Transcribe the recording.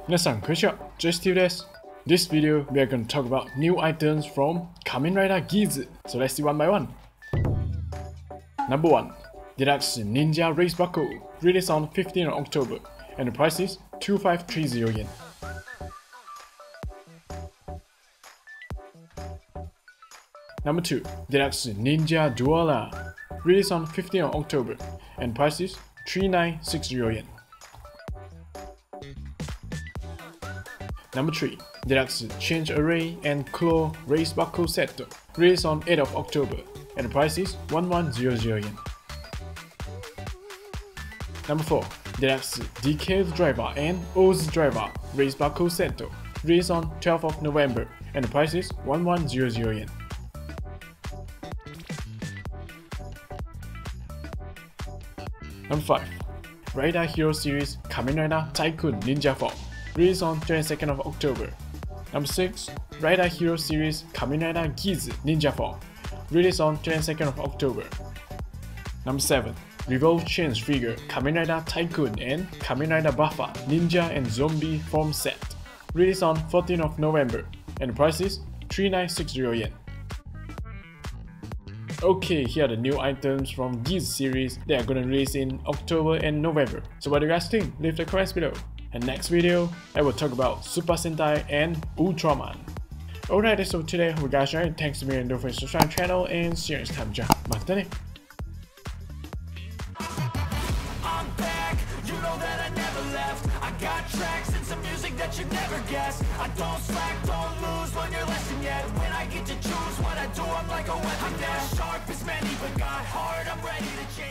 皆さんこんにちは、DCD です。This video, we are going to talk about new items from Kamen Rider Geats. So let's see one by one. Number 1. DX Ninja Race Buckle, released on 15th of October, and the price is 2530 yen. Number 2. DX Ninja Dueler, released on 15th of October, and price is 3960 yen. Number 3. DX Change Array and Claw Race Buckle Set, released on 8th of October, and the price is 1100 yen. Number 4. DX Decadriver and Oozdo Driver Race Buckle Set, released on 12th of November, and the price is 1100 yen. Number 5. Rider Hero Series Kamen Rider Tycoon Ninja Form, released on 22nd of October. Number 6. Rider Hero Series Kamen Rider Geats Ninja Form, released on 22nd of October. Number 7. Revolve Change Figure Kamen Rider Tycoon and Kamen Rider Buffer Ninja and Zombie Form Set, released on 14th of November, and the price is 3960 yen. Okay, here are the new items from Geats series they are gonna release in October and November. So what do you guys think? Leave the comments below. And next video, I will talk about Super Sentai and Ultraman. Alright, that's all today. Hope you guys enjoyed. Thanks to me and don't forget to subscribe to the channel and see you next time. Mata ne! I'm back, you know that I never left. I got tracks and some music that you never guessed. I don't slack, don't lose, learn your lesson yet. When I get to choose what I do, I'm like a weapon. I'm not sharp as many, but got hard, I'm ready to change.